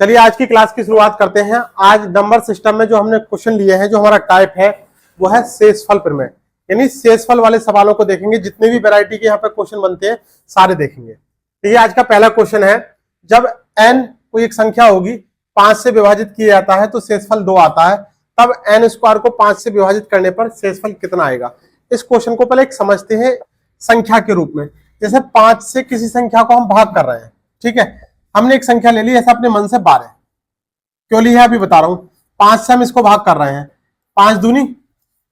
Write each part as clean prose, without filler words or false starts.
चलिए आज की क्लास की शुरुआत करते हैं। आज नंबर सिस्टम में जो हमने क्वेश्चन लिए हैं, जो हमारा टाइप है वो है शेषफल प्रमेय, यानी शेषफल वाले सवालों को देखेंगे। जितने भी वैरायटी के यहाँ पे क्वेश्चन बनते हैं सारे देखेंगे। तो ये आज का पहला क्वेश्चन है, जब n कोई एक संख्या होगी 5 से विभाजित किया जाता है तो शेषफल 2 आता है, तब n स्क्वायर को 5 से विभाजित करने पर शेषफल कितना आएगा। इस क्वेश्चन को पहले एक समझते हैं संख्या के रूप में। जैसे 5 से किसी संख्या को हम भाग कर रहे हैं, ठीक है, हमने एक संख्या ले ली, ऐसा अपने मन से 12 क्यों ली है अभी बता रहा हूं। 5 से हम इसको भाग कर रहे हैं, 5 दूनी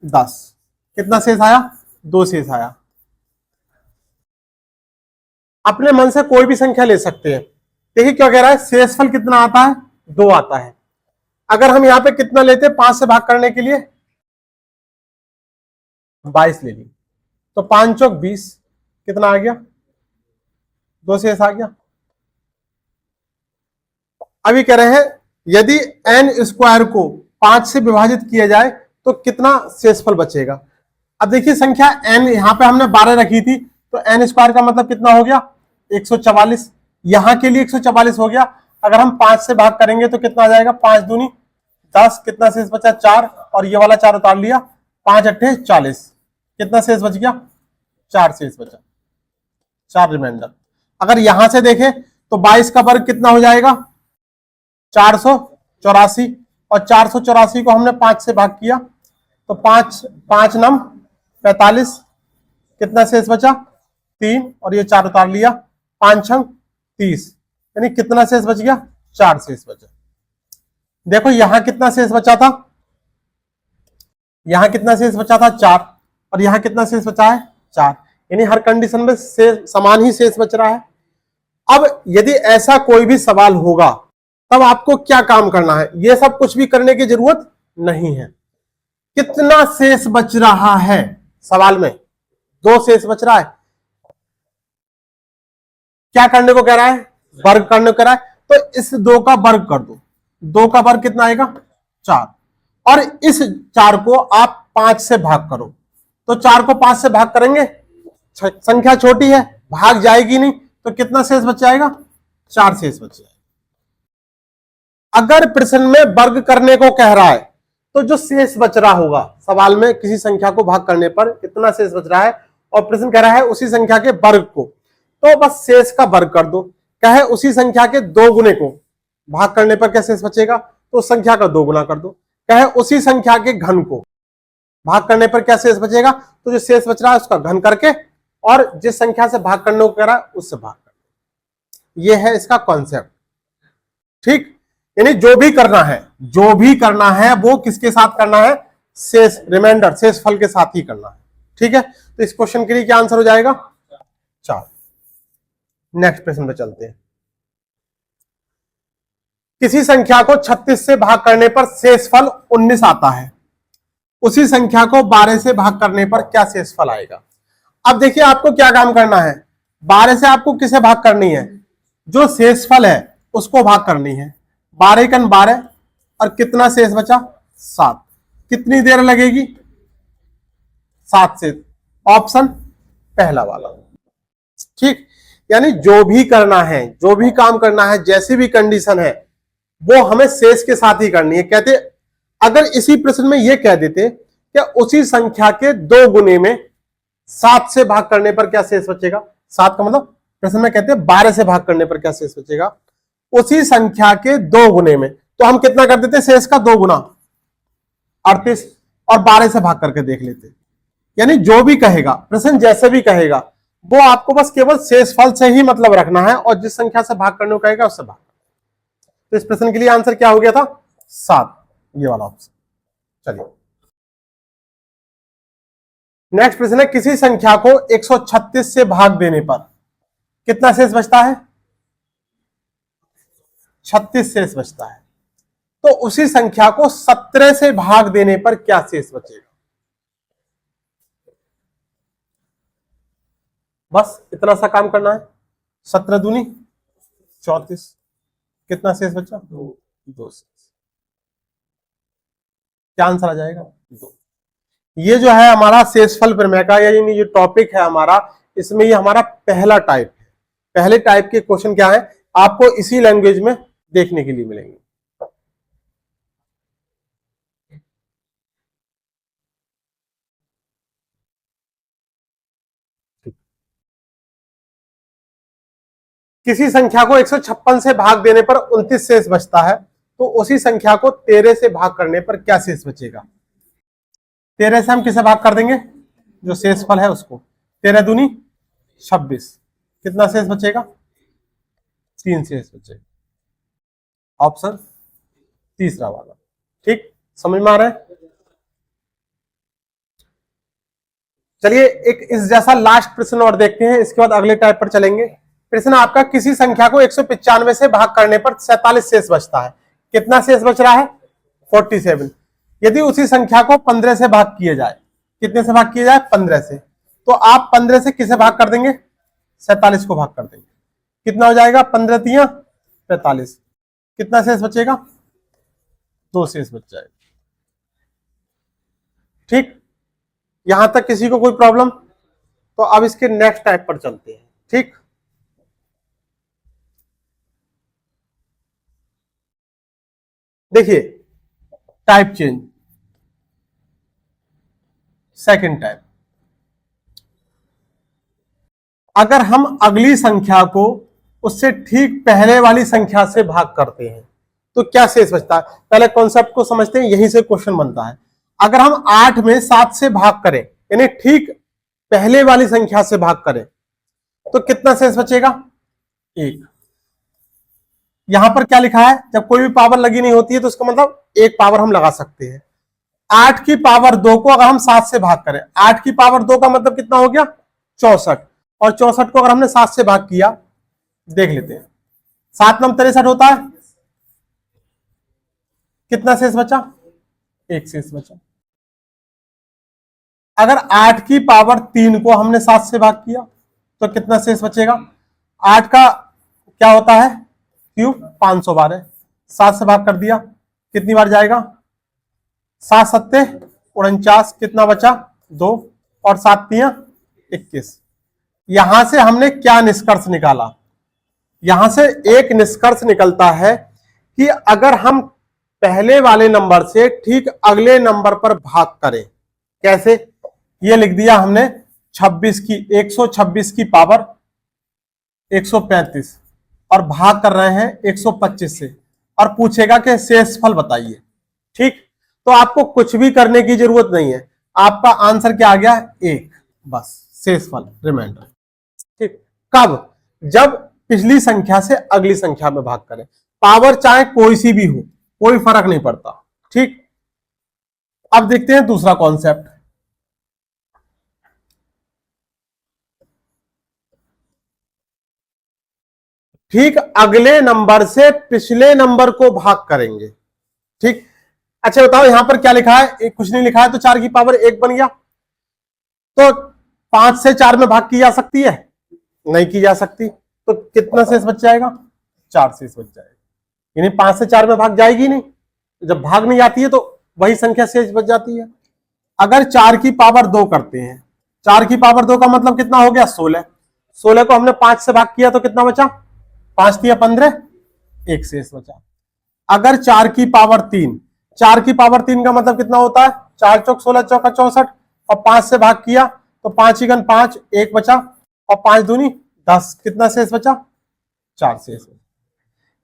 10, कितना शेष आया, 2 शेष आया। अपने मन से कोई भी संख्या ले सकते हैं। देखिए क्या कह रहा है, शेषफल कितना आता है, 2 आता है। अगर हम यहां पे कितना लेते हैं 5 से भाग करने के लिए, 22 ले ली, तो 5 चौक 20, कितना आ गया, 2 शेष आ गया। अभी कह रहे हैं यदि n स्क्वायर को 5 से विभाजित किया जाए तो कितना शेषफल बचेगा। अब देखिए संख्या n यहां पे हमने 12 रखी थी, तो n स्क्वायर का मतलब कितना हो गया, 144। यहां के लिए 144 हो गया। अगर हम 5 से भाग करेंगे तो कितना आ जाएगा, 5 दूनी 10, कितना शेष बचा 4, और ये वाला 4 उतार लिया, 5 अट्ठे 40, कितना शेष बच गया, 4 शेष बचा, 4 रिमाइंडर। अगर यहां से देखें तो 22 का वर्ग कितना हो जाएगा, 484, और 484 को हमने 5 से भाग किया तो 5 नम 45, कितना शेष बचा 3, और ये 4 उतार लिया, 5 छंग 30, यानी कितना शेष बच गया, 4 शेष बचा। देखो यहां कितना शेष बचा था, यहां कितना शेष बचा था 4, और यहां कितना शेष बचा है 4, यानी हर कंडीशन में समान ही शेष बच रहा है। अब यदि ऐसा कोई भी सवाल होगा तब आपको क्या काम करना है, ये सब कुछ भी करने की जरूरत नहीं है। कितना शेष बच रहा है, सवाल में 2 शेष बच रहा है, क्या करने को कह रहा है, वर्ग करने को कह रहा है, तो इस 2 का वर्ग कर दो। 2 का वर्ग कितना आएगा 4, और इस 4 को आप 5 से भाग करो, तो 4 को 5 से भाग करेंगे, संख्या छोटी है भाग जाएगी नहीं, तो कितना शेष बच जाएगा, 4 शेष बच जाएगा। अगर प्रश्न में वर्ग करने को कह रहा है तो जो शेष बच रहा होगा, सवाल में किसी संख्या को भाग करने पर कितना शेष बच रहा है, और प्रश्न कह रहा है उसी संख्या के वर्ग को, तो बस शेष का वर्ग कर दो। कहे उसी संख्या के 2 गुने को भाग करने पर क्या शेष बचेगा, तो उस संख्या का 2 गुना कर दो। कहे उसी संख्या के घन को भाग करने पर क्या शेष बचेगा, तो जो शेष बच रहा है उसका घन करके, और जिस संख्या से भाग करने को कह रहा है उससे भाग कर दो। ये है इसका कॉन्सेप्ट, ठीक। यानी जो भी करना है वो किसके साथ करना है, शेष रिमाइंडर शेषफल के साथ ही करना है, ठीक है। तो इस क्वेश्चन के लिए क्या आंसर हो जाएगा, 4। नेक्स्ट प्रश्न पे चलते हैं। किसी संख्या को 36 से भाग करने पर शेषफल 19 आता है, उसी संख्या को 12 से भाग करने पर क्या शेषफल आएगा। अब देखिए आपको क्या काम करना है, 12 से आपको किसे भाग करनी है, जो शेषफल है उसको भाग करनी है। 12 कन 12, और कितना शेष बचा 7, कितनी देर लगेगी, 7 से, ऑप्शन पहला वाला, ठीक। यानी जो भी करना है, जो भी काम करना है, जैसी भी कंडीशन है वो हमें शेष के साथ ही करनी है। कहते अगर इसी प्रश्न में ये कह देते कि उसी संख्या के 2 गुने में 7 से भाग करने पर क्या शेष बचेगा, 7 का मतलब प्रश्न में कहते हैं 12 से भाग करने पर क्या शेष बचेगा, उसी संख्या के 2 गुने में, तो हम कितना कर देते, शेष का 2 गुना 38, और 12 से भाग करके देख लेते। यानी जो भी कहेगा प्रश्न, जैसे भी कहेगा, वो आपको बस केवल शेषफल से ही मतलब रखना है, और जिस संख्या से भाग करने को कहेगा उससे भाग। तो इस प्रश्न के लिए आंसर क्या हो गया था, 7, ये वाला ऑप्शन। चलिए नेक्स्ट प्रश्न है, किसी संख्या को 136 से भाग देने पर कितना शेष बचता है, 36 शेष बचता है, तो उसी संख्या को 17 से भाग देने पर क्या शेष बचेगा। बस इतना सा काम करना है, 17 दूनी 34, कितना शेष बचा, 2 शेष, क्या आंसर आ जाएगा, 2। ये जो है हमारा शेषफल प्रमेय का, यानी जो टॉपिक है हमारा, इसमें ये हमारा पहला टाइप है। पहले टाइप के क्वेश्चन क्या है, आपको इसी लैंग्वेज में देखने के लिए मिलेंगे। किसी संख्या को 156 से भाग देने पर 29 शेष बचता है, तो उसी संख्या को 13 से भाग करने पर क्या शेष बचेगा? 13 से हम किसे भाग कर देंगे? जो शेषफल है उसको। 13 दूनी 26, कितना शेष बचेगा? 3 शेष बचेगा। ऑप्शन तीसरा वाला। ठीक, समझ में आ रहा है? चलिए एक इस जैसा लास्ट प्रश्न और देखते हैं, इसके बाद अगले टाइप पर चलेंगे। प्रश्न आपका, किसी संख्या को 195 से भाग करने पर 47 शेष बचता है, कितना शेष बच रहा है? 47। यदि उसी संख्या को 15 से भाग किया जाए, कितने से भाग किया जाए? 15 से, तो आप 15 से किसे भाग कर देंगे? 47 को भाग कर देंगे। कितना हो जाएगा? 15 तिया 45, कितना शेष बचेगा? 2 शेष बच जाएगा। ठीक, यहां तक किसी को कोई प्रॉब्लम? तो अब इसके नेक्स्ट टाइप पर चलते हैं। ठीक, देखिए टाइप चेंज, सेकंड टाइप। अगर हम अगली संख्या को उससे ठीक पहले वाली संख्या से भाग करते हैं तो क्या शेष बचता है? पहले कॉन्सेप्ट को समझते हैं, यहीं से क्वेश्चन बनता है। अगर हम 8 में 7 से भाग करें, यानी ठीक पहले वाली संख्या से भाग करें, तो कितना शेष बचेगा? 1। यहां पर क्या लिखा है? जब कोई भी पावर लगी नहीं होती है तो उसका मतलब एक पावर हम लगा सकते हैं। 8 की पावर 2 को अगर हम 7 से भाग करें, 8 की पावर 2 का मतलब कितना हो गया? 64। और 64 को अगर हमने 7 से भाग किया, देख लेते हैं, 7 9 63 होता है, कितना शेष बचा? 1 शेष बचा। अगर 8 की पावर 3 को हमने 7 से भाग किया तो कितना शेष बचेगा? 8 का क्या होता है? क्यूब 500 बार है, 7 से भाग कर दिया, कितनी बार जाएगा? 7 सत्ते 49, कितना बचा? 2, और 7 तिया 21। यहां से हमने क्या निष्कर्ष निकाला? यहां से एक निष्कर्ष निकलता है कि अगर हम पहले वाले नंबर से ठीक अगले नंबर पर भाग करें, कैसे? ये लिख दिया हमने, 26 की 126 की पावर 135 और भाग कर रहे हैं 125 से, और पूछेगा कि शेषफल बताइए। ठीक, तो आपको कुछ भी करने की जरूरत नहीं है, आपका आंसर क्या आ गया? 1, बस शेषफल रिमाइंडर। ठीक, कब? जब पिछली संख्या से अगली संख्या में भाग करें, पावर चाहे कोई सी भी हो, कोई फर्क नहीं पड़ता। ठीक, अब देखते हैं दूसरा कॉन्सेप्ट। ठीक अगले नंबर से पिछले नंबर को भाग करेंगे। ठीक, अच्छा बताओ यहां पर क्या लिखा है? कुछ नहीं लिखा है, तो 4 की पावर 1 बन गया, तो 5 से 4 में भाग की जा सकती है? नहीं की जा सकती, तो कितना शेष बच जाएगा? 4 शेष बच जाएगा। यानी 5 से 4 में भाग जाएगी नहीं, जब भाग नहीं आती है तो वही संख्या शेष बच जाती है। अगर 4 की पावर 2 करते हैं, 4 की पावर 2 का मतलब कितना हो गया? 16। 16 को हमने 5 से भाग किया तो कितना बचा? 5 तिया 15, 1 शेष बचा। अगर 4 की पावर 3, 4 की पावर 3 का मतलब कितना होता है? 4 चौक 16 चौका 64, और 5 से भाग किया तो 5 ही 5, 1 बचा, और 5 दूनी 10, कितना शेष बचा? 4 शेष।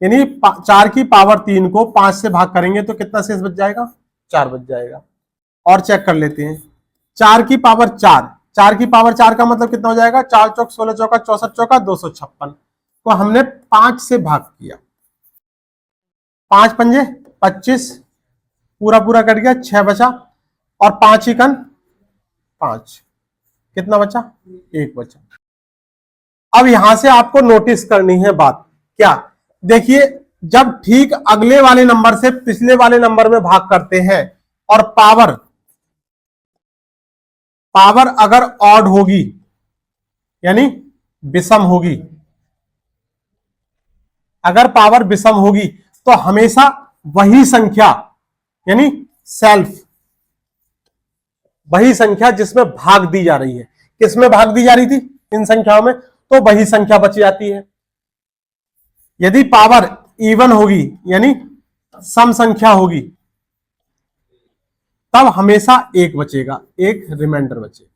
यानी 4 की पावर 3 को 5 से भाग करेंगे तो कितना शेष बच जाएगा? 4 बच जाएगा। और चेक कर लेते हैं, 4 की पावर 4, 4 की पावर 4 का मतलब कितना हो जाएगा? 4 चौक 16 चौका 64 चौका 256 को हमने 5 से भाग किया, 5 पंजे 25, पूरा पूरा कट गया, 6 बचा, और 5 ही 5, कितना बचा? 1 बचा। अब यहां से आपको नोटिस करनी है बात, क्या? देखिए, जब ठीक अगले वाले नंबर से पिछले वाले नंबर में भाग करते हैं और पावर अगर ऑड होगी, यानी विषम होगी, अगर पावर विषम होगी तो हमेशा वही संख्या, यानी सेल्फ, वही संख्या जिसमें भाग दी जा रही है, किसमें भाग दी जा रही थी? इन संख्याओं में, तो वही संख्या बच जाती है। यदि पावर इवन होगी यानी सम संख्या होगी, तब हमेशा एक बचेगा, एक रिमाइंडर बचेगा।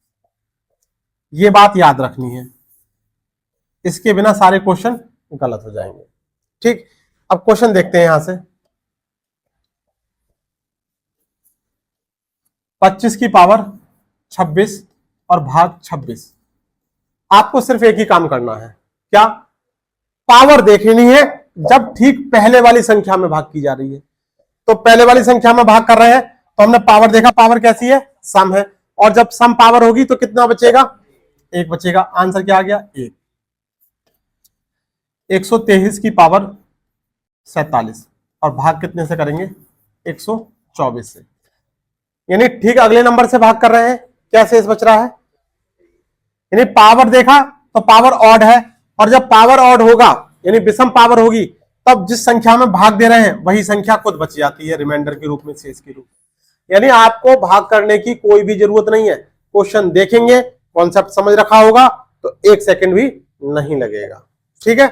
ये बात याद रखनी है, इसके बिना सारे क्वेश्चन गलत हो जाएंगे। ठीक, अब क्वेश्चन देखते हैं यहां से। 25 की पावर 26 और भाग 26। आपको सिर्फ एक ही काम करना है, क्या? पावर देखनी है जब ठीक पहले वाली संख्या में भाग की जा रही है। तो पहले वाली संख्या में भाग कर रहे हैं तो हमने पावर देखा, पावर कैसी है? सम है। और जब सम पावर होगी तो कितना बचेगा? एक बचेगा। आंसर क्या आ गया? एक। 123 की पावर 47 और भाग कितने से करेंगे? 124 से। यानी ठीक अगले नंबर से भाग कर रहे हैं, क्या शेष बच रहा है? यानी पावर देखा तो पावर ऑड है, और जब पावर ऑड होगा यानी विषम पावर होगी, तब जिस संख्या में भाग दे रहे हैं वही संख्या खुद बच जाती है रिमाइंडर के रूप में, शेष के रूप में। यानी आपको भाग करने की कोई भी जरूरत नहीं है। क्वेश्चन देखेंगे, कॉन्सेप्ट समझ रखा होगा तो एक सेकंड भी नहीं लगेगा। ठीक है,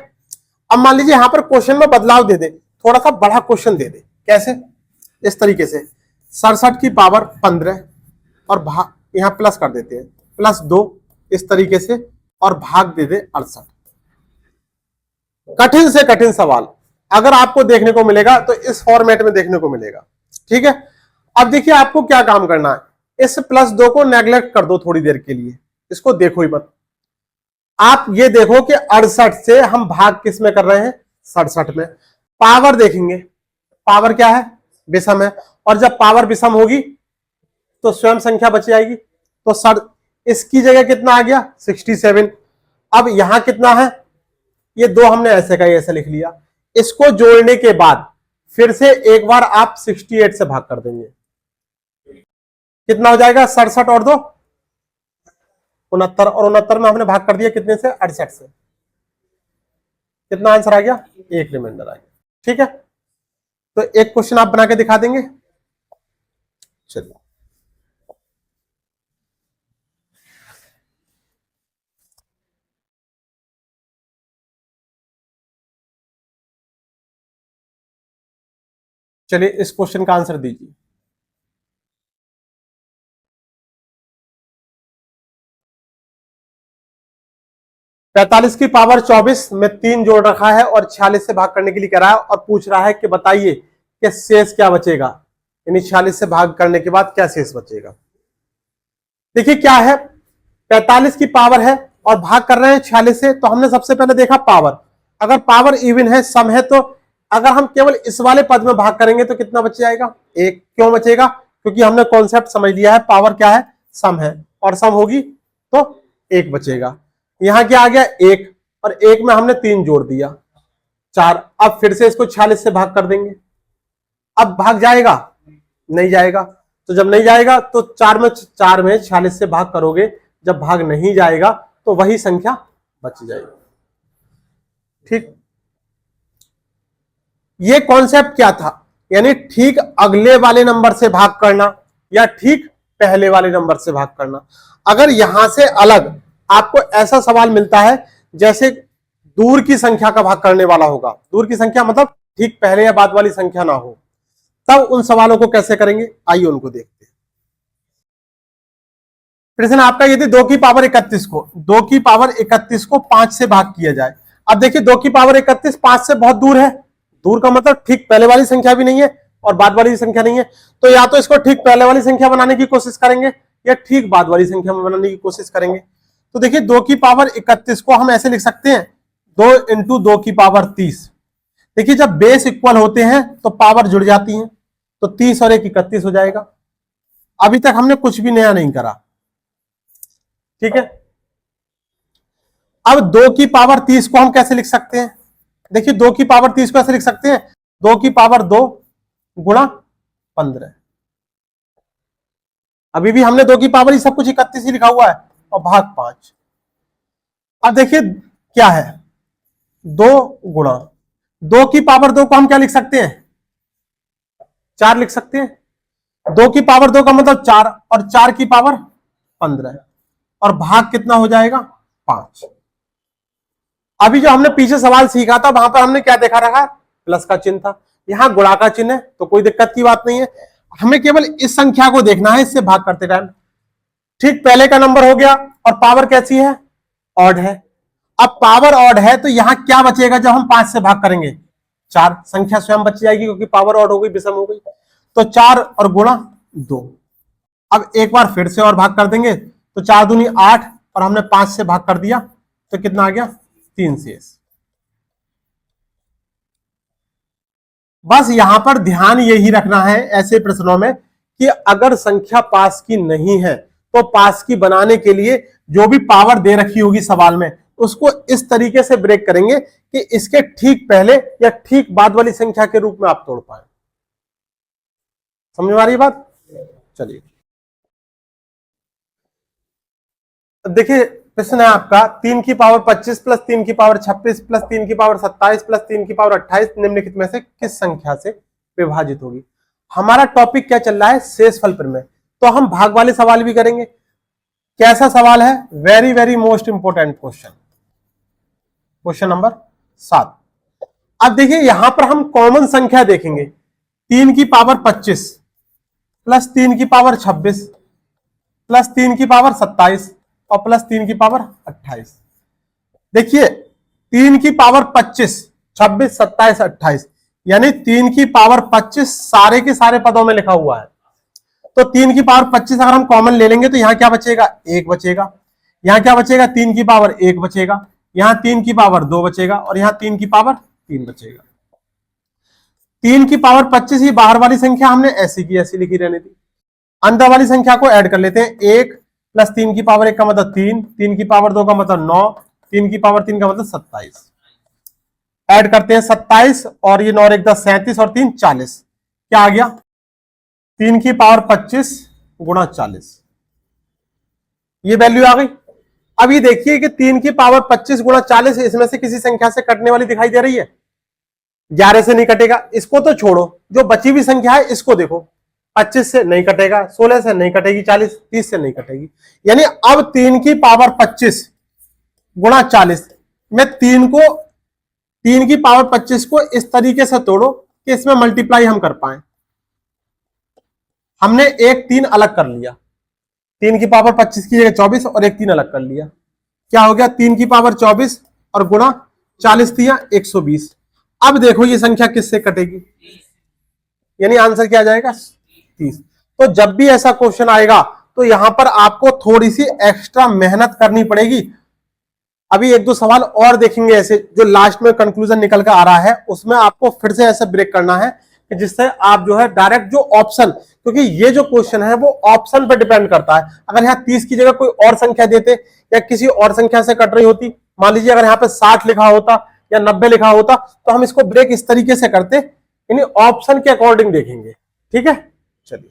अब मान लीजिए यहां पर क्वेश्चन में बदलाव दे दे, थोड़ा सा बड़ा क्वेश्चन दे दे। कैसे? इस तरीके से 67 की पावर 15 और भाग यहां प्लस कर देते हैं, +2 इस तरीके से, और भाग दे दे 68। कठिन से कठिन सवाल अगर आपको देखने को मिलेगा तो इस फॉर्मेट में देखने को मिलेगा। ठीक है, अब देखिए आपको क्या काम करना है, इस +2 को नेग्लेक्ट कर दो थोड़ी देर के लिए, इसको देखो ही मत। आप ये देखो कि 68 से हम भाग किस में कर रहे हैं? 67 में। पावर देखेंगे, पावर क्या है? विषम है, और जब पावर विषम होगी तो स्वयं संख्या बच जाएगी। तो इसकी जगह कितना आ गया? 67। अब यहां कितना है? ये 2 हमने ऐसे का ऐसे लिख लिया। इसको जोड़ने के बाद फिर से एक बार आप 68 से भाग कर देंगे, कितना हो जाएगा? 67 और 2 69, और 69 में हमने भाग कर दिया कितने से? 68 से। कितना आंसर आ गया? एक रिमाइंडर आ गया। ठीक है, तो एक क्वेश्चन आप बना के दिखा देंगे? चलिए, चलिए इस क्वेश्चन का आंसर दीजिए। पैंतालीस की पावर 24 में 3 जोड़ रखा है और 46 से भाग करने के लिए कह रहा है, और पूछ रहा है कि बताइए कि शेष क्या बचेगा, यानी 46 से भाग करने के बाद क्या शेष बचेगा। देखिए क्या है, 45 की पावर है और भाग कर रहे हैं 46 से, तो हमने सबसे पहले देखा पावर। अगर पावर इवन है, सम है, तो अगर हम केवल इस वाले पद में भाग करेंगे तो कितना बच जाएगा? एक। क्यों बचेगा? क्योंकि हमने कॉन्सेप्ट समझ लिया है, पावर क्या है? सम है, और सम होगी तो एक बचेगा। यहां क्या आ गया? एक, और एक में हमने 3 जोड़ दिया, 4। अब फिर से इसको 46 से भाग कर देंगे। अब भाग जाएगा? नहीं जाएगा। तो जब नहीं जाएगा तो 4 में 46 से भाग करोगे, जब भाग नहीं जाएगा तो वही संख्या बच जाएगी। ठीक, ये कॉन्सेप्ट क्या था? यानी ठीक अगले वाले नंबर से भाग करना या ठीक पहले वाले नंबर से भाग करना। अगर यहां से अलग आपको ऐसा सवाल मिलता है जैसे दूर की संख्या का भाग करने वाला होगा, दूर की संख्या मतलब ठीक पहले या बाद वाली संख्या ना हो, तब उन सवालों को कैसे करेंगे? आइए उनको देखते हैं। प्रश्न आपका यदि 2 की पावर 31 को 2 की पावर 31 को 5 से भाग किया जाए। अब देखिए 2 की पावर 31 5 से बहुत दूर है, दूर का मतलब ठीक पहले वाली संख्या भी नहीं है और बाद वाली संख्या नहीं है, तो या तो इसको ठीक पहले वाली संख्या बनाने की कोशिश करेंगे या ठीक बाद वाली संख्या में बनाने की कोशिश करेंगे। तो देखिए 2 की पावर 31 को हम ऐसे लिख सकते हैं 2 × 2 की पावर 30। देखिए जब बेस इक्वल होते हैं तो पावर जुड़ जाती है, तो 30 और 1 31 हो जाएगा। अभी तक हमने कुछ भी नया नहीं करा। ठीक है, अब 2 की पावर 30 को हम कैसे लिख सकते हैं? देखिए 2 की पावर 30 को ऐसे लिख सकते हैं 2 की पावर 2 गुणा 15। अभी भी हमने 2 की पावर ही सब कुछ 31 ही लिखा हुआ है, और भाग 5। अब देखिए क्या है, 2 गुणा 2 की पावर 2 को हम क्या लिख सकते हैं? 4 लिख सकते हैं। 2 की पावर 2 का मतलब 4, और 4 की पावर 15, और भाग कितना हो जाएगा? 5। अभी जो हमने पीछे सवाल सीखा था वहां पर हमने क्या देखा रखा? प्लस का चिन्ह था, यहां गुणा का चिन्ह है, तो कोई दिक्कत की बात नहीं है। हमें केवल इस संख्या को देखना है इससे भाग करते टाइम। ठीक, पहले का नंबर हो गया और पावर कैसी है, ऑड है। अब पावर ऑड है तो यहां क्या बचेगा जब हम 5 से भाग करेंगे, 4, संख्या स्वयं बच जाएगी क्योंकि पावर ऑड हो गई, विषम हो गई। तो 4 और गुणा 2। अब एक बार फिर से और भाग कर देंगे तो 4 दूनी 8 और हमने 5 से भाग कर दिया तो कितना आ गया, 3 शेष। बस यहां पर ध्यान यही रखना है ऐसे प्रश्नों में कि अगर संख्या पास की नहीं है तो पास की बनाने के लिए जो भी पावर दे रखी होगी सवाल में उसको इस तरीके से ब्रेक करेंगे कि इसके ठीक पहले या ठीक बाद वाली संख्या के रूप में आप तोड़ पाए। समझ में आ रही बात? चलिए देखिए, प्रश्न है आपका 3 की पावर 25 प्लस 3 की पावर 26 प्लस 3 की पावर 27 प्लस 3 की पावर 28 निम्नलिखित में से किस संख्या से विभाजित होगी। हमारा टॉपिक क्या चल रहा है, शेषफल प्रमेय, तो हम भाग वाले सवाल भी करेंगे। कैसा सवाल है, very very most important question, question number 7। अब देखिए यहां पर हम कॉमन संख्या देखेंगे, 3 की पावर 25 प्लस 3 की पावर 26 प्लस 3 की पावर 27 और प्लस 3 की पावर 28। देखिए 3 की पावर 25, 26, 27, 28 यानी 3 की पावर 25 सारे के सारे पदों में लिखा हुआ है। तो 3 की पावर 25 अगर हम कॉमन ले लेंगे तो यहां क्या बचेगा, 1 बचेगा। यहां क्या बचेगा, 3 की पावर 1 बचेगा, यहां 3 की पावर 2 बचेगा और यहां 3 की पावर 3 बचेगा। 3 की पावर 25 ही बाहर वाली संख्या हमने ऐसी की ऐसी लिखी रहने दी। अंदर वाली संख्या को ऐड कर लेते हैं, 1 प्लस 3 की पावर 1 का मतलब 3, 3 की पावर 2 का मतलब 9, 3 की पावर 3 का मतलब 27। ऐड करते हैं 27 और ये 9 1 10 37 और 3 40। क्या आ गया, 3 की पावर 25 गुणा 40, ये वैल्यू आ गई। अब ये देखिए कि 3 की पावर 25 गुणा 40 इसमें से किसी संख्या से कटने वाली दिखाई दे रही है, 11 से नहीं कटेगा, इसको तो छोड़ो, जो बची हुई संख्या है इसको देखो, 25 से नहीं कटेगा, 16 से नहीं कटेगी, 40 30 से नहीं कटेगी। यानी अब 3 की पावर 25 गुणा 40 में 3 की पावर 25 को इस तरीके से तोड़ो कि इसमें मल्टीप्लाई हम कर पाए। हमने एक 3 अलग कर लिया, 3 की पावर 25 की जगह 24 और एक 3 अलग कर लिया, क्या हो गया, 3 की पावर 24 और गुणा 40 दिया 120। अब देखो ये संख्या किससे कटेगी, यानी आंसर क्या आ जाएगा, 30। तो जब भी ऐसा क्वेश्चन आएगा तो यहां पर आपको थोड़ी सी एक्स्ट्रा मेहनत करनी पड़ेगी। अभी एक दो सवाल और देखेंगे ऐसे जो लास्ट में कंक्लूजन निकल कर आ रहा है, उसमें आपको फिर से ऐसे ब्रेक करना है कि जिससे आप जो है डायरेक्ट जो ऑप्शन, क्योंकि ये जो क्वेश्चन है वो ऑप्शन पर डिपेंड करता है। अगर यहाँ 30 की जगह कोई और संख्या देते या किसी और संख्या से कट रही होती, मान लीजिए अगर यहाँ पे 60 लिखा होता या 90 लिखा होता तो हम इसको ब्रेक इस तरीके से करते, यानी ऑप्शन के अकॉर्डिंग देखेंगे। ठीक है, चलिए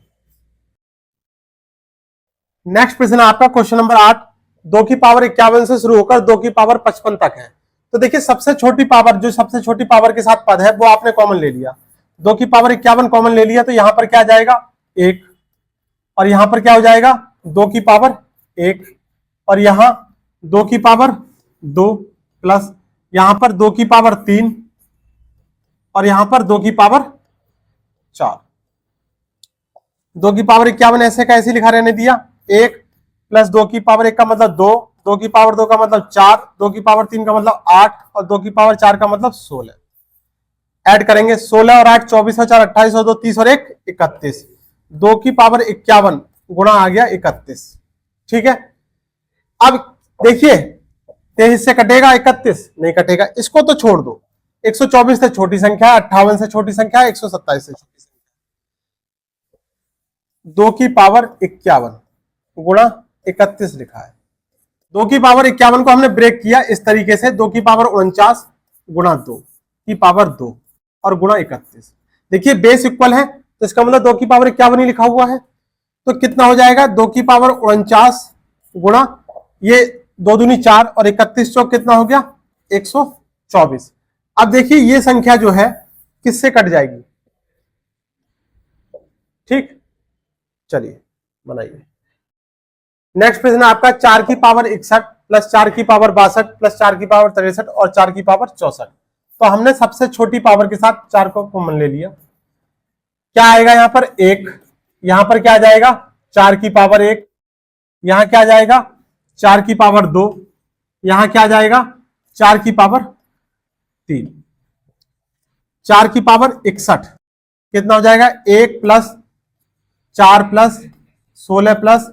नेक्स्ट प्रश्न आपका क्वेश्चन नंबर 8। 2 की पावर 51 से शुरू होकर 2 की पावर 55 तक है। तो देखिए सबसे छोटी पावर, जो सबसे छोटी पावर के साथ पद है वो आपने कॉमन ले लिया, 2 की पावर 51 कॉमन ले लिया तो यहां पर क्या आ जाएगा 1 और यहां पर क्या हो जाएगा 2 की पावर 1 और यहां 2 की पावर 2 प्लस यहां पर 2 की पावर 3 और यहां पर 2 की पावर 4। 2 की पावर 51 ऐसे का ऐसे लिखा रहने दिया, 1 प्लस 2 की पावर 1 का मतलब 2, 2 की पावर 2 का मतलब 4, 2 की पावर 3 का मतलब 8 और 2 की पावर 4 का मतलब 16। ऐड करेंगे 16 और 8 24 और 4 28 और 2 30 और 1 31। 2 की पावर 51 गुणा आ गया 31। ठीक है, अब देखिए 23 से कटेगा 31 नहीं कटेगा, इसको तो छोड़ दो, 124 से छोटी संख्या, 58 से छोटी संख्या, 127 से छोटी संख्या। 2 की पावर 51 गुणा 31 लिखा है। 2 की पावर 51 को हमने ब्रेक किया इस तरीके से, 2 की पावर 49 गुणा 2 की पावर 2 और गुणा 31। देखिए बेस इक्वल है तो इसका मतलब 2 की पावर 51 ही लिखा हुआ है, तो कितना हो जाएगा 2 की पावर 49 गुणा ये 2 दूनी 4 और 31 चौक कितना हो गया 124। अब देखिए ये संख्या जो है किससे कट जाएगी। ठीक, चलिए बनाइए। नेक्स्ट प्रश्न आपका 4 की पावर 61 प्लस 4 की पावर 62 प्लस 4 की पावर 63 और 4 की पावर 64। तो हमने सबसे छोटी पावर के साथ 4 को कॉमन ले लिया। क्या आएगा यहाँ पर 1, यहां पर क्या आ जाएगा 4 की पावर 1, यहां क्या आ जाएगा 4 की पावर 2, यहां क्या आ जाएगा 4 की पावर 3, 4 की पावर 61 कितना हो जाएगा 1 प्लस 4 प्लस 16 प्लस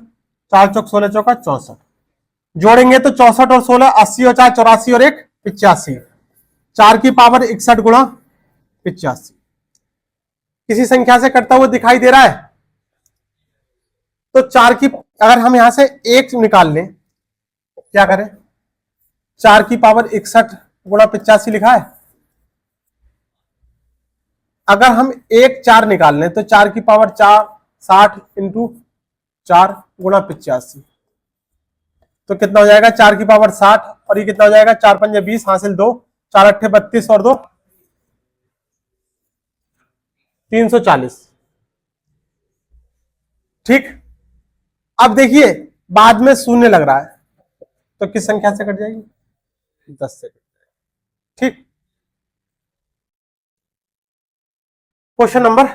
4 चौक 16 चौका 64, जोड़ेंगे तो 64 और 16 80 और 4 84 और 1 85, 4 की पावर 61 गुणा 85 किसी संख्या से कटता हुआ दिखाई दे रहा है। तो 4 की अगर हम यहां से 1 निकाल लें, क्या करें 4 की पावर 61 गुणा 85 लिखा है, अगर हम 1 4 निकाल लें तो 4 की पावर 4 60 इंटू 4 गुणा 85 तो कितना हो जाएगा 4 की पावर 60 और ये कितना हो जाएगा 4 पंजे 20 हासिल 2 4 अट्ठे 32 और 2 340। ठीक, अब देखिए बाद में शून्य लग रहा है तो किस संख्या से कट जाएगी 10 से कट जाएगी। ठीक, क्वेश्चन नंबर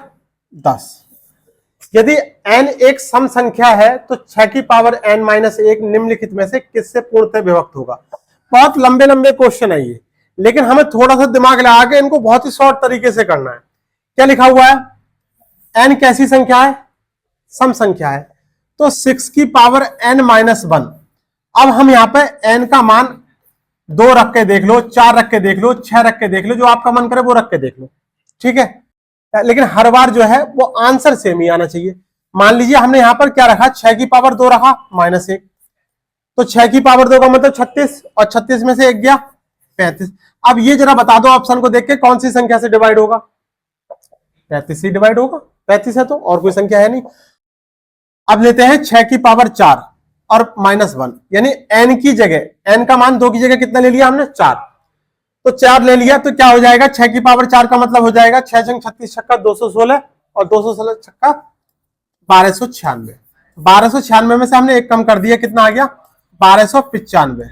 10, यदि n एक सम संख्या है तो 6 की पावर n माइनस 1 निम्नलिखित में से किससे पूर्णतः विभक्त होगा। बहुत लंबे लंबे क्वेश्चन है ये, लेकिन हमें थोड़ा सा दिमाग लगा के इनको बहुत ही शॉर्ट तरीके से करना है। क्या लिखा हुआ है, n कैसी संख्या है, सम संख्या है, तो 6 की पावर n माइनस 1। अब हम यहां पे n का मान 2 रख के देख लो, 4 रख के देख लो, 6 रख के देख लो, जो आपका मन करे वो रख के देख लो। ठीक है, लेकिन हर बार जो है वो आंसर सेम ही आना चाहिए। मान लीजिए हमने यहां पर क्या रखा 6 की पावर 2 रखा माइनस 1, तो 6 की पावर 2 का मतलब 36 और 36 में से 1 गया 35। अब ये जरा बता दो ऑप्शन को देख के कौन सी संख्या से डिवाइड होगा, 35 से डिवाइड होगा, 35 है तो और कोई संख्या है नहीं। अब लेते हैं 6 की पावर 4 और माइनस 1, यानी n की जगह, n का मान 2 की जगह कितना ले लिया हमने 4, तो 4 ले लिया तो क्या हो जाएगा 6 की पावर 4 का मतलब हो जाएगा 6 छंग 36 छक्का 216 और 216 छक्का 1296। 1296 में से हमने एक कम कर दिया, कितना आ गया 1295।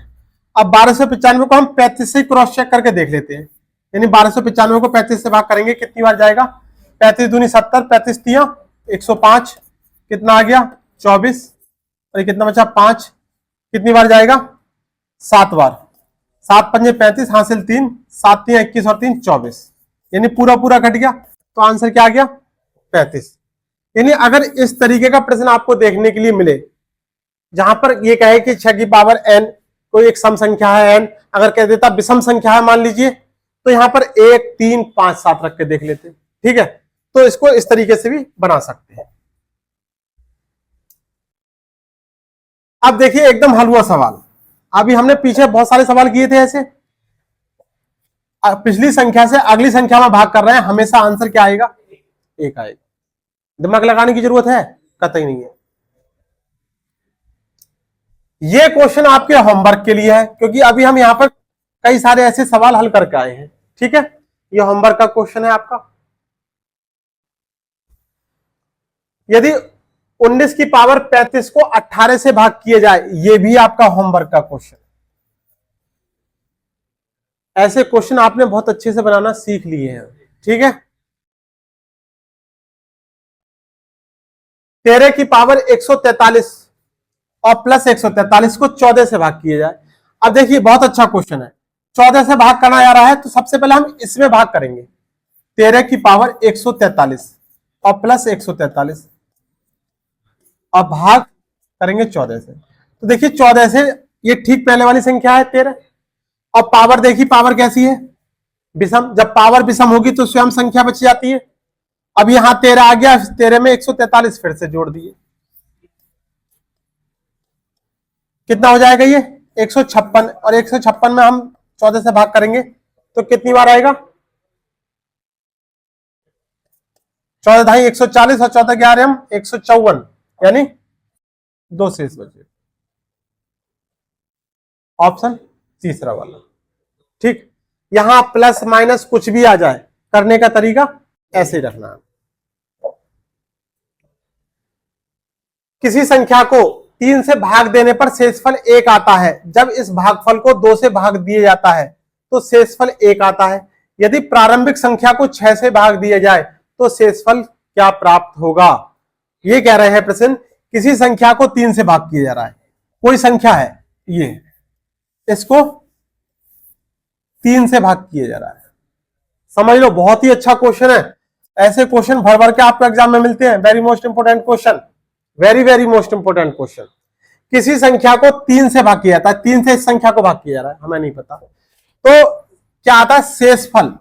अब 1295 को हम 35 से क्रॉस चेक करके देख लेते हैं, यानी 1295 को 35 से भाग करेंगे कितनी बार जाएगा 35 दूनी 70, 35 तिया 105, कितना आ गया 24 और ये कितना बचा 5, कितनी बार जाएगा 7 बार, 7 पंजे 35 हासिल 3, 7 3 21 और 3 24, यानी पूरा पूरा कट गया, तो आंसर क्या आ गया 35। यानी अगर इस तरीके का प्रश्न आपको देखने के लिए मिले जहां पर ये कहे कि 6 की पावर n कोई एक सम संख्या है n, अगर कह देता विषम संख्या है मान लीजिए, तो यहां पर 1 3 5 7 रख के देख लेते। ठीक है, तो इसको इस तरीके से भी बना सकते हैं। अब देखिए एकदम हलवा सवाल, अभी हमने पीछे बहुत सारे सवाल किए थे ऐसे, पिछली संख्या से अगली संख्या में भाग कर रहे हैं, हमेशा आंसर क्या आएगा 1 आएगा। दिमाग लगाने की जरूरत है, कतई नहीं है। ये क्वेश्चन आपके होमवर्क के लिए है, क्योंकि अभी हम यहां पर कई सारे ऐसे सवाल हल करके आए हैं। ठीक है, ये होमवर्क का क्वेश्चन है आपका। यदि 19 की पावर 35 को 18 से भाग किए जाए, ये भी आपका होमवर्क का क्वेश्चन। ऐसे क्वेश्चन आपने बहुत अच्छे से बनाना सीख लिए हैं। ठीक है, 13 की पावर 143 और प्लस 143 को 14 से भाग किए जाए। अब देखिए बहुत अच्छा क्वेश्चन है, 14 से भाग करना जा रहा है तो सबसे पहले हम इसमें भाग करेंगे, 13 की पावर 143 और प्लस 143 और भाग करेंगे 14 से। तो देखिए 14 से ये ठीक पहले वाली संख्या है 13, और पावर देखिए पावर कैसी है विषम, जब पावर विषम होगी तो स्वयं संख्या बच जाती है। अब यहां 13 आ गया, 13 में 143 फिर से जोड़ दिए, कितना हो जाएगा ये 156, और 156 में हम 14 से भाग करेंगे तो कितनी बार आएगा 14 ढाई 140 और 14 के आ रहे हम 154, यानी 2 शेष बचे, ऑप्शन तीसरा वाला। ठीक, यहां प्लस माइनस कुछ भी आ जाए, करने का तरीका ऐसे ही रखना है। किसी संख्या को 3 से भाग देने पर शेषफल 1 आता है, जब इस भागफल को 2 से भाग दिया जाता है तो शेषफल 1 आता है। यदि प्रारंभिक संख्या को 6 से भाग दिया जाए तो शेषफल क्या प्राप्त होगा। ये कह रहे हैं प्रश्न, किसी संख्या को 3 से भाग किया जा रहा है, कोई संख्या है ये, इसको 3 से भाग किया जा रहा है। समझ लो, बहुत ही अच्छा क्वेश्चन है। ऐसे क्वेश्चन भर भर के आपको एग्जाम में मिलते हैं। Very most important question, very very most important question. किसी संख्या को 3 से भाग किया जाता है, 3 से इस संख्या को भाग किया जा रहा है, हमें नहीं पता, तो क्या आता है, शेषफल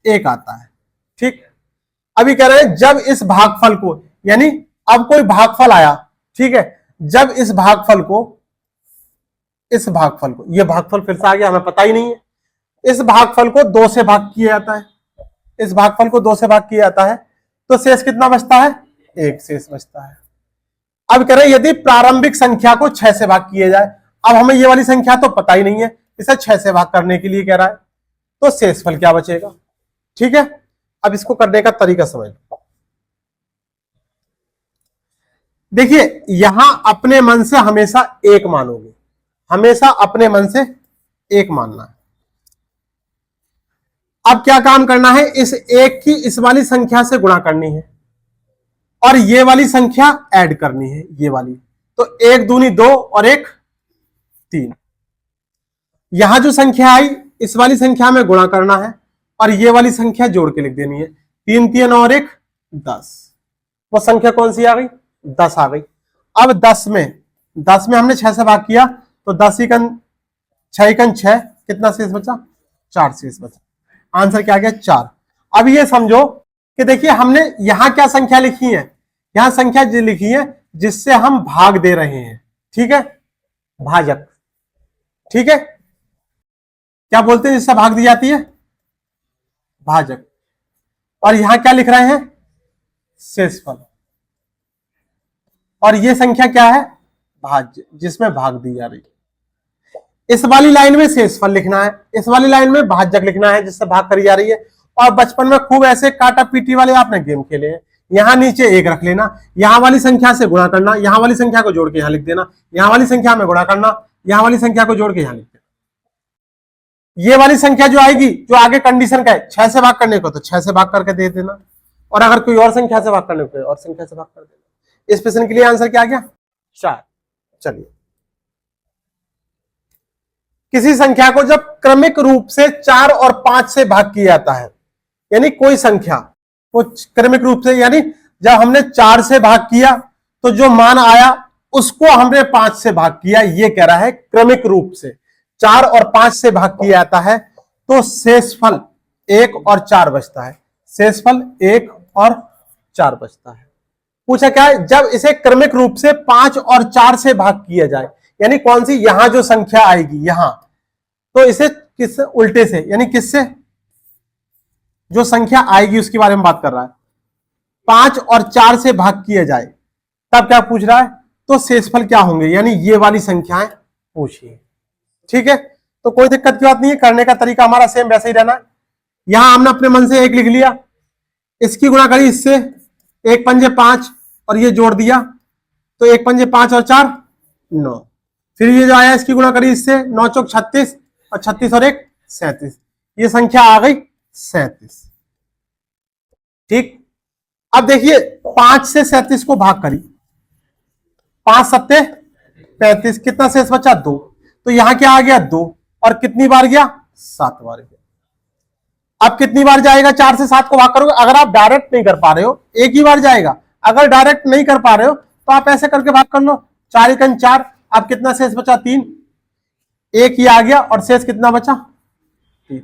1 आता है। ठीक, अभी कह रहे हैं जब इस भागफल को, यानी अब कोई भागफल आया, ठीक है, जब इस भागफल को, ये भागफल फिर से आ गया, हमें पता ही नहीं है, इस भागफल को 2 से भाग किया जाता है, इस भागफल को 2 से भाग किया जाता है, तो शेष कितना बचता है, 1 शेष बचता है। अब कह रहे हैं यदि प्रारंभिक संख्या को 6 से भाग किया जाए, अब हमें ये वाली संख्या तो पता ही नहीं है, इसे 6 से भाग करने के लिए कह रहा है, तो शेषफल क्या बचेगा। ठीक है, अब इसको करने का तरीका समझ लो। देखिए, यहां अपने मन से हमेशा 1 मानोगे, हमेशा अपने मन से 1 मानना है। अब क्या काम करना है, इस 1 की इस वाली संख्या से गुणा करनी है और ये वाली संख्या ऐड करनी है, ये वाली, तो 1 दूनी 2 और 1 3। यहां जो संख्या आई इस वाली संख्या में गुणा करना है और ये वाली संख्या जोड़ के लिख देनी है, 3 3 और 1 10। वो संख्या कौन सी आ गई, 10 आ गई। अब 10 में हमने 6 से भाग किया, तो 10 एकन 6 एकन 6, कितना शेष बचा, 4 शेष बचा। आंसर क्या आ गया, 4। अब ये समझो कि देखिए हमने यहां क्या संख्या लिखी है, यहां संख्या लिखी है जिससे हम भाग दे रहे हैं, ठीक है, भाजक। ठीक है, क्या बोलते हैं जिससे भाग दी जाती है, भाजक। और यहां क्या लिख रहे हैं, शेषफल। और ये संख्या क्या है, भाज्य, जिसमें भाग दी जा रही है। इस वाली लाइन में शेषफल लिखना है, इस वाली लाइन में भाजक लिखना है जिससे भाग करी जा रही है। और बचपन में खूब ऐसे काटा पीटी वाले आपने गेम खेले हैं, यहां नीचे 1 रख लेना, यहां वाली संख्या से गुणा करना, यहां वाली संख्या को जोड़ के यहां लिख देना, यहां वाली संख्या में गुणा करना, यहां वाली संख्या को जोड़ के यहां लिख देना। ये वाली संख्या जो आएगी, जो आगे कंडीशन का है 6 से भाग करने को, तो 6 से भाग करके दे देना, और अगर कोई और संख्या से भाग करने को और संख्या से भाग कर देना। इस प्रश्न के लिए आंसर क्या आ गया, 4। चलिए, किसी संख्या को जब क्रमिक रूप से 4 और 5 से भाग किया जाता है, यानी कोई संख्या को क्रमिक रूप से, यानी जब हमने 4 से भाग किया तो जो मान आया उसको हमने 5 से भाग किया, ये कह रहा है क्रमिक रूप से 4 और 5 से भाग किया जाता है, तो शेषफल 1 और 4 बचता है, शेषफल 1 और 4 बचता है। पूछा क्या है, जब इसे क्रमिक रूप से 5 और 4 से भाग किया जाए, यानी कौन सी, यहां जो संख्या आएगी यहां, तो इसे किससे, उल्टे से, यानी किससे, जो संख्या आएगी उसके बारे में बात कर रहा है, 5 और 4 से भाग किया जाए, तब क्या पूछ रहा है, तो शेषफल क्या होंगे, यानी ये वाली संख्याएं पूछिए। ठीक है, तो कोई दिक्कत की बात नहीं है, करने का तरीका हमारा सेम वैसे ही रहना है। यहां हमने अपने मन से 1 लिख लिया, इसकी गुणा करी इससे, 1 पंजे 5 और ये जोड़ दिया, तो 1 पंजे 5 और 4 9। फिर ये जो आया इसकी गुणा करी इससे, 9 चौक 36 और 36 और 1 37, ये संख्या आ गई 37। ठीक, अब देखिए 5 से 37 को भाग करी, 5 सत्ते 35, कितना शेष बचा, 2, तो यहां क्या आ गया, 2, और कितनी बार गया, 7 बार गया। अब कितनी बार जाएगा, 4 से 7 को भाग करोगे, अगर आप डायरेक्ट नहीं कर पा रहे हो 1 ही बार जाएगा, अगर डायरेक्ट नहीं कर पा रहे हो तो आप ऐसे करके भाग कर लो, 4 एकन 4, अब कितना शेष बचा, 3, 1 ही आ गया और शेष कितना बचा, 3।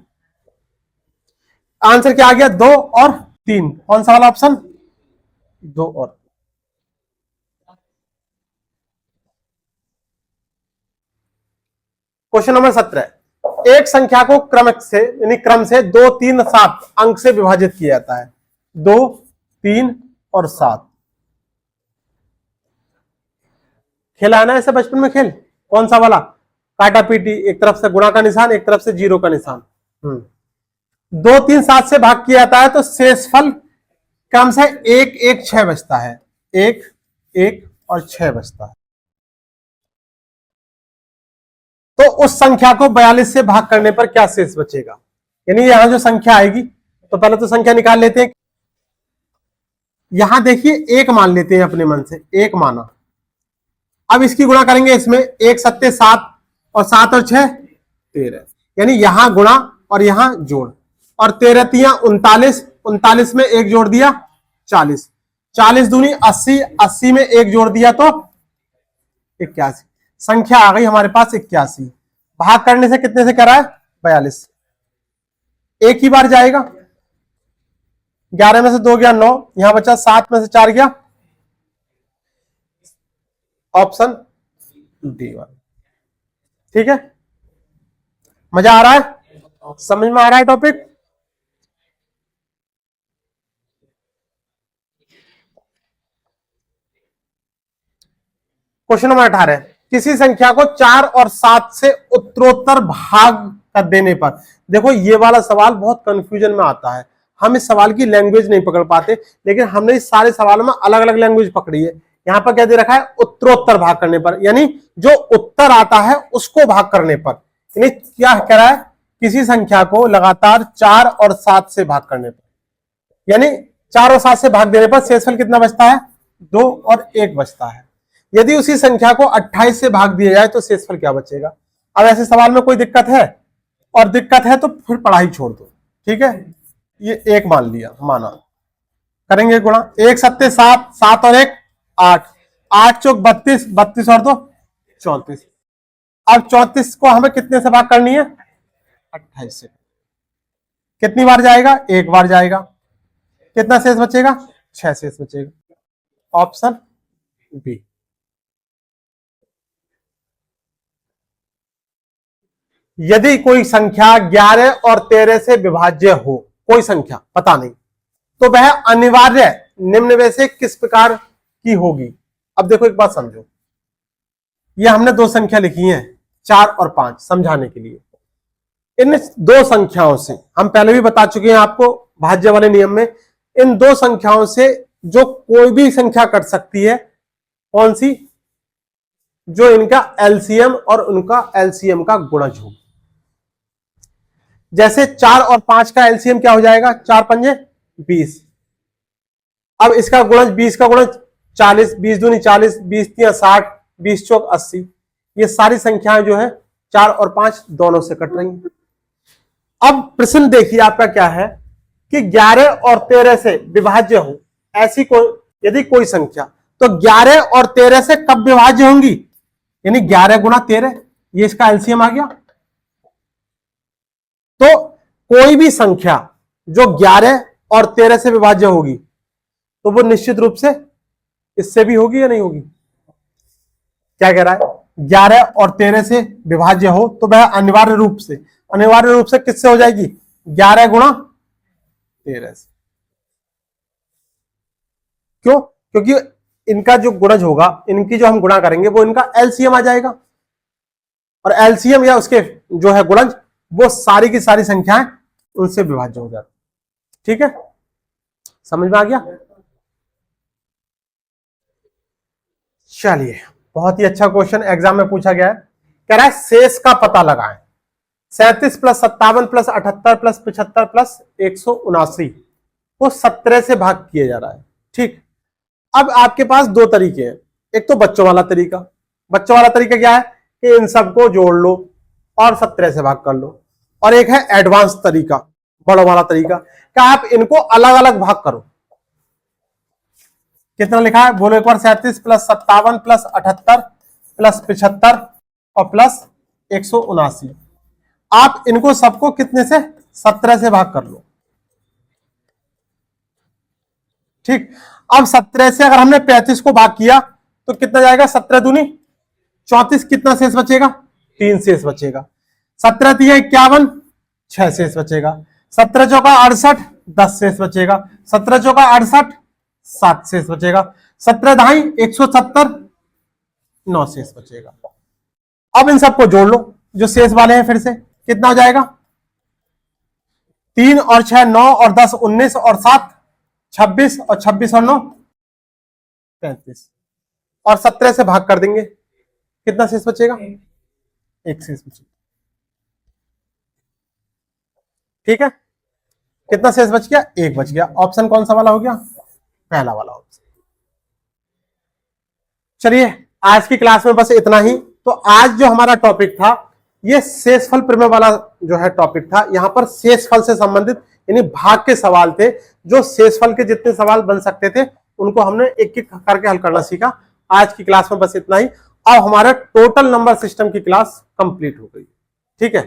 आंसर क्या आ गया, 2 और 3। कौन सा वाला ऑप्शन, 2 और। क्वेश्चन नंबर 17, एक संख्या को क्रमिक से, यानी क्रम से 2 3 7 अंक से विभाजित किया जाता है, 2 3 और 7। खेला है ना ऐसे बचपन में खेल, कौन सा वाला, काटा पीटी, एक तरफ से गुणा का निशान, एक तरफ से जीरो का निशान। 2 3 7 से भाग किया जाता है, तो शेषफल क्रम से 1 1 6 बचता है, 1 1 और 6 बचता है। तो उस संख्या को 42 से भाग करने पर क्या शेष बचेगा, यानी यहां जो संख्या आएगी, तो पहले तो संख्या निकाल लेते हैं। यहां देखिए एक मान लेते हैं अपने मन से, एक माना। अब इसकी गुणा करेंगे इसमें, एक सत्ते सात और सात और 6 13, यानी यहां गुणा और यहां जोड़, और 13 तिया 39, 39 में एक जोड़ दिया 40, 40 दूनी 80, 80 में एक जोड़ दिया तो 81। संख्या आ गई हमारे पास 81। भाग करने से कितने से करा है? 42। एक ही बार जाएगा, 11 में से 2 गया 9, यहां बचा 7 में से 4 गया, ऑप्शन डी वाला। ठीक है, मजा आ रहा है? समझ में आ रहा है टॉपिक? क्वेश्चन नंबर 18, किसी संख्या को 4 और 7 से उत्तरोत्तर भाग कर देने पर। देखो ये वाला सवाल बहुत कंफ्यूजन में आता है, हम इस सवाल की लैंग्वेज नहीं पकड़ पाते, लेकिन हमने इस सारे सवालों में अलग अलग लैंग्वेज पकड़ी है। यहां पर क्या दे रखा है? उत्तरोत्तर भाग करने पर, यानी जो उत्तर आता है उसको भाग करने पर। यानी क्या कह रहा है? किसी संख्या को लगातार 4 और 7 से भाग करने पर, यानी 4 और 7 से भाग देने पर शेषफल कितना बचता है? 2 और 1 बचता है। यदि उसी संख्या को 28 से भाग दिया जाए तो शेषफल क्या बचेगा? अब ऐसे सवाल में कोई दिक्कत है? और दिक्कत है तो फिर पढ़ाई छोड़ दो। ठीक है, ये एक मान लिया, माना। करेंगे गुणा, 1 सत्ते 7, 7 और 1 8, 8 चौक 32, 32 और 2 34। अब 34 को हमें कितने से भाग करनी है? 28 से। कितनी बार जाएगा? एक बार जाएगा। कितना शेष बचेगा? 6 शेष बचेगा, ऑप्शन बी। यदि कोई संख्या 11 और 13 से विभाज्य हो, कोई संख्या पता नहीं, तो वह अनिवार्य निम्न में से किस प्रकार की होगी? अब देखो एक बात समझो, ये हमने दो संख्या लिखी हैं 4 और 5 समझाने के लिए। इन दो संख्याओं से हम पहले भी बता चुके हैं आपको भाज्य वाले नियम में, इन दो संख्याओं से जो कोई भी संख्या कट सकती है, कौन सी? जो इनका एलसीएम और उनका एलसीएम का गुणज हो। जैसे 4 और 5 का एलसीएम क्या हो जाएगा? 4 पंजे 20। अब इसका गुणज 20 का गुणज 40, 20 दूनी 40, 20 तिया 60, 20 चौक 80। ये सारी संख्याएं जो है 4 और 5 दोनों से कट रही हैं। अब प्रश्न देखिए आपका क्या है कि 11 और 13 से विभाज्य हो ऐसी कोई यदि कोई संख्या, तो 11 और 13 से कब विभाज्य होंगी? यानी 11 गुणा 13, ये इसका एलसीएम आ गया। तो कोई भी संख्या जो 11 और 13 से विभाज्य होगी, तो वो निश्चित रूप से इससे भी होगी या नहीं होगी? क्या कह रहा है? 11 और 13 से विभाज्य हो तो वह अनिवार्य रूप से किससे हो जाएगी? 11 गुणा 13 से। क्यों? क्योंकि इनका जो गुणज होगा, इनकी जो हम गुणा करेंगे वो इनका एलसीएम आ जाएगा, और एलसीएम या उसके जो है गुणज, वो सारी की सारी संख्याएं उनसे विभाज्य हो जाती। ठीक है, समझ में आ गया? चलिए, बहुत ही अच्छा क्वेश्चन एग्जाम में पूछा गया है। कह रहा है शेष का पता लगाएं। 37 प्लस 57 प्लस 78 प्लस 75 प्लस 179 को 17 से भाग किया जा रहा है। ठीक, अब आपके पास दो तरीके हैं। एक तो बच्चों वाला तरीका। बच्चों वाला तरीका क्या है कि इन सबको जोड़ लो और 17 से भाग कर लो, और एक है एडवांस तरीका, बड़ों वाला तरीका, क्या आप इनको अलग अलग भाग करो। कितना लिखा है बोलो एक बार? 37 प्लस 57 प्लस 78 प्लस 75 और प्लस 179। आप इनको सबको कितने से? 17 से भाग कर लो। ठीक, अब 17 से अगर हमने 35 को भाग किया तो कितना जाएगा? 17 दूनी 34, कितना शेष बचेगा? 3 शेष बचेगा। 17 तिया 51, 6 शेष बचेगा। 17 चौका 68, 10 शेष बचेगा। 17 चौका 68, 7 शेष बचेगा। 17 ढाई 170, 9 शेष बचेगा। अब इन सबको जोड़ लो जो शेष वाले हैं, फिर से कितना हो जाएगा? 3 और 6 9 और 10 19 और 7 26 और 26 और 9 35, और 17 से भाग कर देंगे, कितना शेष बचेगा? 1 शेष बचेगा। ठीक है, कितना शेष बच गया, 1 बच गया। ऑप्शन कौन सा वाला हो गया, पहला वाला ऑप्शन। चलिए आज की क्लास में बस इतना ही। तो आज जो हमारा टॉपिक था ये शेषफल प्रमेय वाला जो है टॉपिक था। यहां पर शेषफल से संबंधित यानी भाग के सवाल थे, जो शेषफल के जितने सवाल बन सकते थे उनको हमने एक एक करके हल करना सीखा। आज की क्लास में बस इतना ही। अब हमारा टोटल नंबर सिस्टम की क्लास कंप्लीट हो गई। ठीक है।